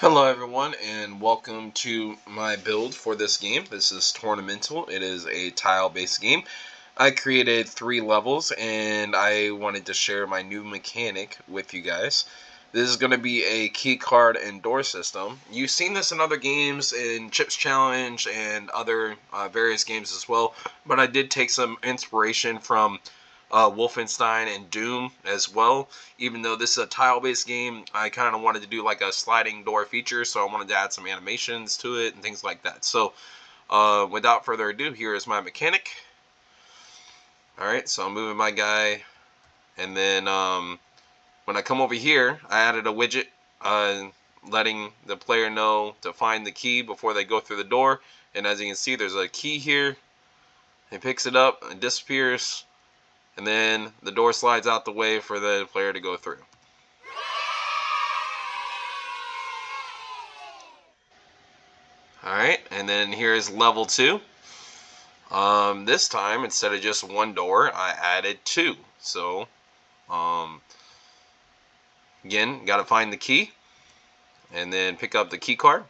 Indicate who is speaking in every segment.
Speaker 1: Hello everyone and welcome to my build for this game. This is Tournamental. It is a tile-based game. I created 3 levels and I wanted to share my new mechanic with you guys. This is going to be a key card and door system. You've seen this in other games, in Chips Challenge and other various games as well, but I did take some inspiration from Wolfenstein and Doom as well. Even though this is a tile-based game, I kind of wanted to do like a sliding door feature, so I wanted to add some animations to it and things like that. So without further ado, here is my mechanic. Alright, so I'm moving my guy, and then when I come over here, I added a widget letting the player know to find the key before they go through the door. And as you can see, there's a key here. He picks it up and disappears, and then the door slides out the way for the player to go through. Alright, and then here's level 2. This time, instead of just one door, I added 2. So, again, got to find the key, and then pick up the key card.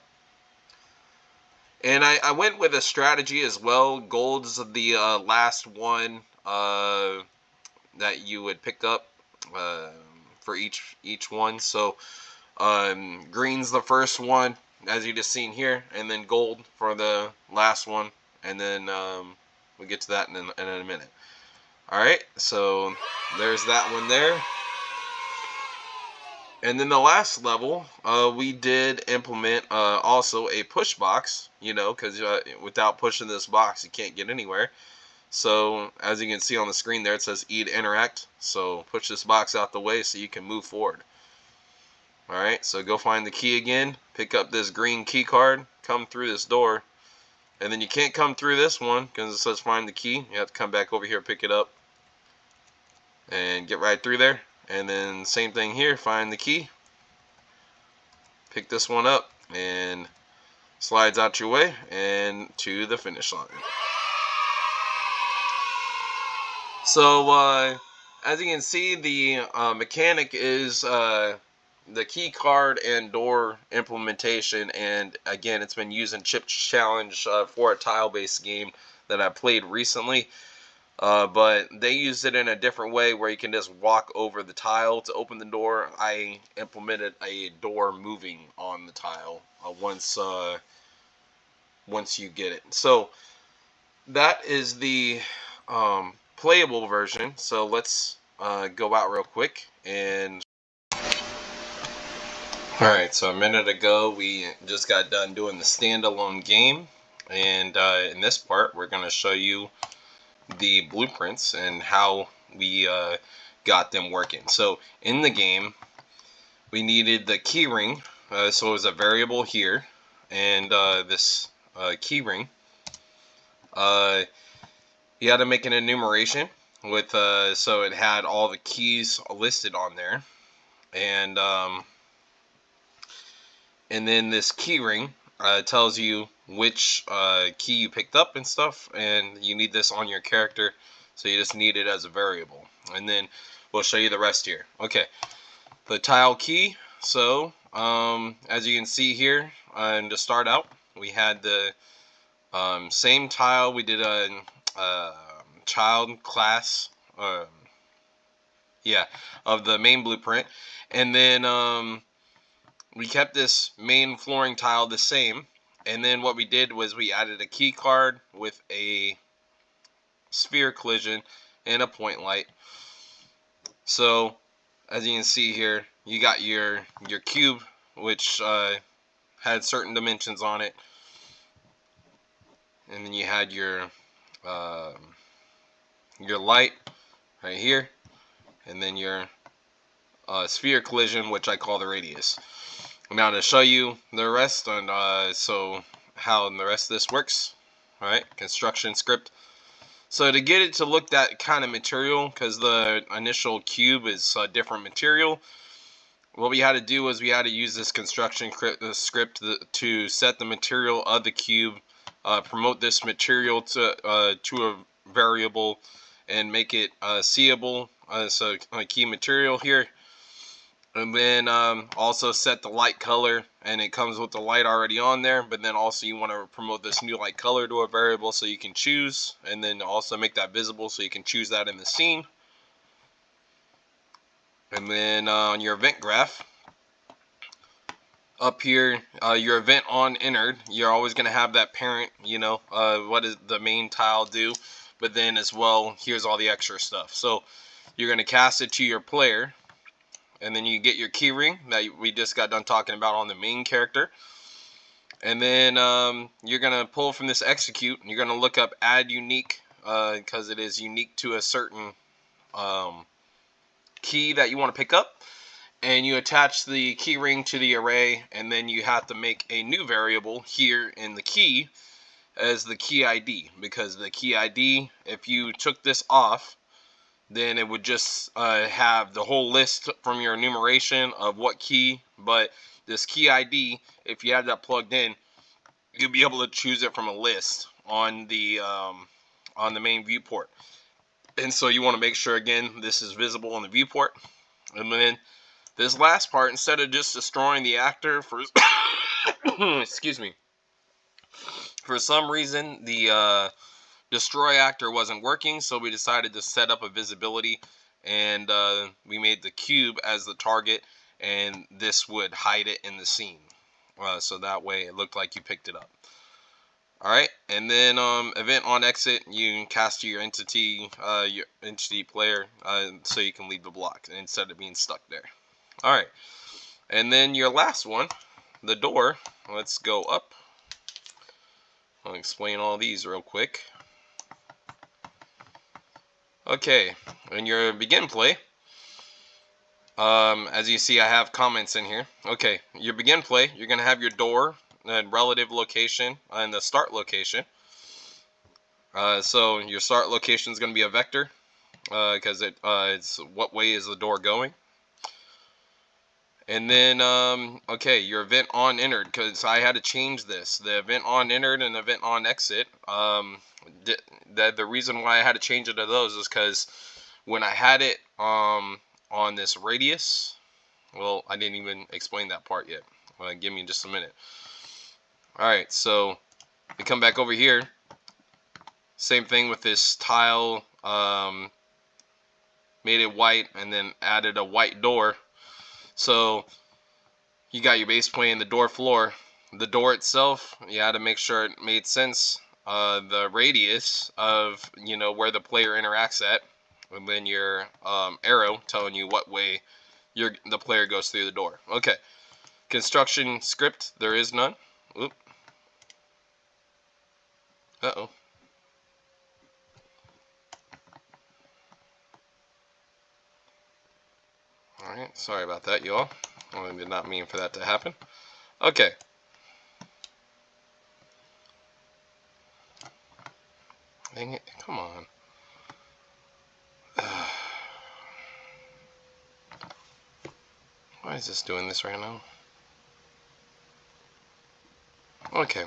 Speaker 1: And I went with a strategy as well. Gold's the last one that you would pick up for each one. So green's the first one, as you just seen here, and then gold for the last one, and then we'll get to that in a minute. Alright, so there's that one there. And then the last level, we did implement also a push box, because without pushing this box, you can't get anywhere. So, as you can see on the screen there, it says E to interact. So, push this box out the way so you can move forward. Alright, so go find the key again, pick up this green key card, come through this door. And then you can't come through this one because it says find the key. You have to come back over here, pick it up, and get right through there. And then same thing here, find the key, pick this one up, and slides out your way and to the finish line. So as you can see, the mechanic is the key card and door implementation, and again, it's been used in Chips Challenge for a tile-based game that I played recently. But they used it in a different way where you can just walk over the tile to open the door. I implemented a door moving on the tile once you get it. So that is the playable version. So let's go out real quick and... Alright, so a minute ago we just got done doing the standalone game, and in this part we're going to show you the blueprints and how we got them working. So in the game, we needed the key ring, so it was a variable here, and this key ring, you had to make an enumeration with so it had all the keys listed on there, and then this key ring tells you which key you picked up and stuff, and you need this on your character, so you just need it as a variable. And then we'll show you the rest here. Okay, the tile key. So as you can see here, and to start out, we had the same tile. We did a child class, of the main blueprint, and then we kept this main flooring tile the same. And then what we did was we added a key card with a sphere collision and a point light. So as you can see here, you got your cube, which had certain dimensions on it, and then you had your light right here, and then your sphere collision, which I call the radius. Now to show you the rest on so how the rest of this works, alright, construction script. So to get it to look that kind of material, because the initial cube is a different material, what we had to do was we had to use this construction script to set the material of the cube, promote this material to a variable, and make it seeable. So a key material here. And then also set the light color, and it comes with the light already on there, but then also you want to promote this new light color to a variable so you can choose, and then also make that visible so you can choose that in the scene. And then on your event graph, up here, your event on entered, you're always going to have that parent, what does the main tile do, but then as well, here's all the extra stuff. So you're going to cast it to your player, and then you get your keyring that we just got done talking about on the main character. And then you're going to pull from this execute, and you're going to look up add unique, because it is unique to a certain key that you want to pick up. And you attach the keyring to the array, and then you have to make a new variable here in the key as the key ID, because the key ID, if you took this off, then it would just have the whole list from your enumeration of what key. But this key ID, if you have that plugged in, you'll be able to choose it from a list on the main viewport. And so you want to make sure, again, this is visible on the viewport. And then this last part, instead of just destroying the actor for excuse me, for some reason the destroy actor wasn't working, so we decided to set up a visibility, and we made the cube as the target, and this would hide it in the scene, so that way it looked like you picked it up. Alright, and then event on exit, you can cast your entity player, so you can leave the block instead of being stuck there. Alright, and then your last one, the door. Let's go up. I'll explain all these real quick. Okay, in your begin play, as you see, I have comments in here. Okay, your begin play, you're going to have your door and relative location and the start location. So your start location is going to be a vector, because it's what way is the door going. And then, okay, your event on entered, because I had to change this. The event on entered and event on exit, the reason why I had to change it to those is because when I had it on this radius, well, I didn't even explain that part yet. Give me just a minute. Alright, so we come back over here. Same thing with this tile, made it white and then added a white door. So you got your base plane, the door floor. The door itself, you had to make sure it made sense. The radius of, where the player interacts at, and then your arrow telling you what way the player goes through the door. Okay. Construction script, there is none. Oop. Uh-oh. Alright, sorry about that, y'all. I did not mean for that to happen. Okay. Dang it, come on. Why is this doing this right now? Okay.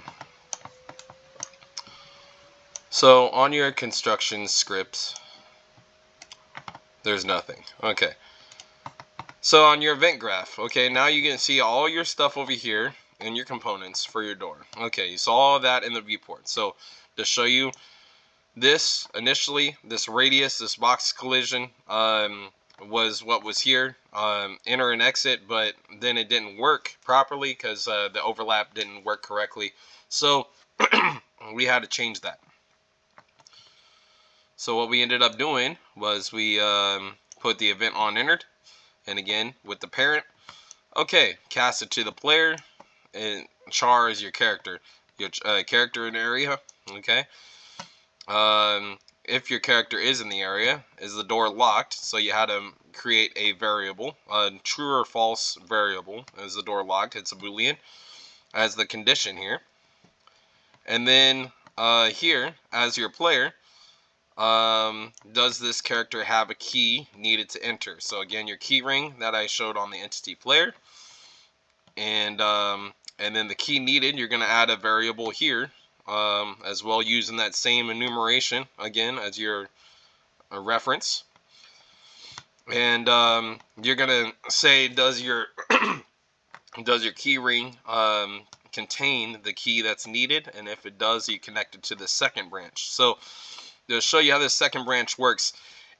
Speaker 1: So, on your construction scripts, there's nothing. Okay. So, on your event graph, okay, now you can see all your stuff over here in your components for your door. Okay, you saw all that in the viewport. So, to show you this, initially, this radius, this box collision, was what was here, enter and exit, but then it didn't work properly because the overlap didn't work correctly. So, we had to change that. So what we ended up doing was we put the event on entered, and again with the parent. Okay, cast it to the player, and char is your character in the area. Okay. If your character is in the area, is the door locked? So you had to create a variable, a true or false variable. Is the door locked? It's a boolean as the condition here. And then here, as your player, does this character have a key needed to enter? So again, your key ring that I showed on the entity player, and then the key needed, you're going to add a variable here, as well, using that same enumeration again as your reference. And you're gonna say, does your does your key ring contain the key that's needed? And if it does, you connect it to the second branch. So to show you how this second branch works,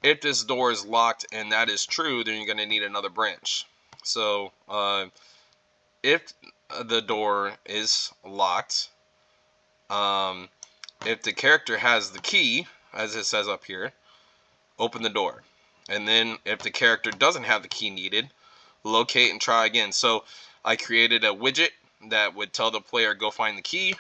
Speaker 1: if this door is locked and that is true, then you're going to need another branch. So if the door is locked, if the character has the key, as it says up here, open the door. And then if the character doesn't have the key needed, locate and try again. So I created a widget that would tell the player go find the key,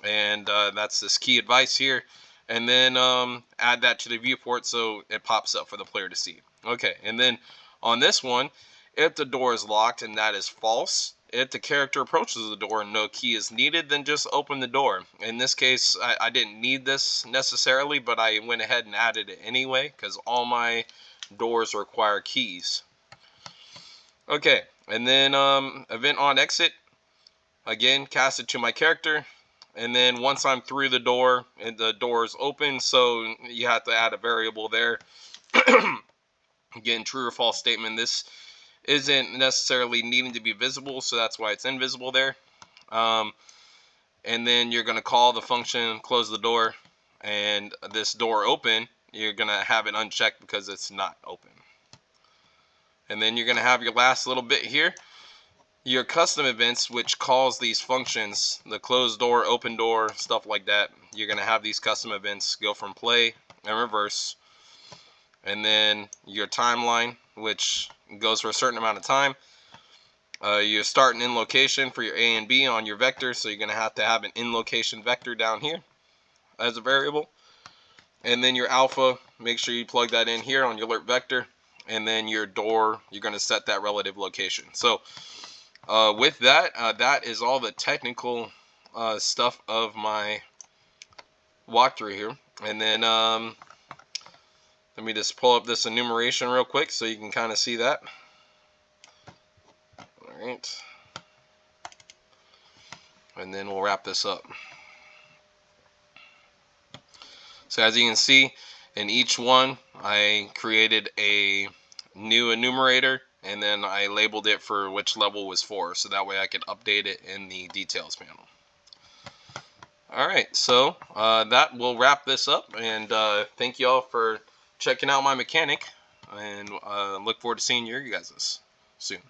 Speaker 1: and that's this key advice here. And then add that to the viewport so it pops up for the player to see. Okay, and then on this one, if the door is locked and that is false, if the character approaches the door and no key is needed, then just open the door. In this case, I didn't need this necessarily, but I went ahead and added it anyway because all my doors require keys. Okay, and then event on exit, again, cast it to my character. And then once I'm through the door, and the door is open, so you have to add a variable there. Again, true or false statement. This isn't necessarily needing to be visible, so that's why it's invisible there. And then you're going to call the function, close the door, and this door open, you're going to have it unchecked because it's not open. And then you're going to have your last little bit here. Your custom events, which calls these functions, the closed door, open door, stuff like that, you're going to have these custom events go from play and reverse. And then your timeline, which goes for a certain amount of time. Your start and end location for your A and B on your vector, so you're going to have an in location vector down here as a variable. And then your alpha, make sure you plug that in here on your alert vector. And then your door, you're going to set that relative location. So with that, that is all the technical stuff of my walkthrough here. And then let me just pull up this enumeration real quick so you can kind of see that. All right. And then we'll wrap this up. So as you can see, in each one, I created a new enumerator, and then I labeled it for which level was for, so that way I could update it in the details panel. Alright, so that will wrap this up, and thank you all for checking out my mechanic, and look forward to seeing you guys soon.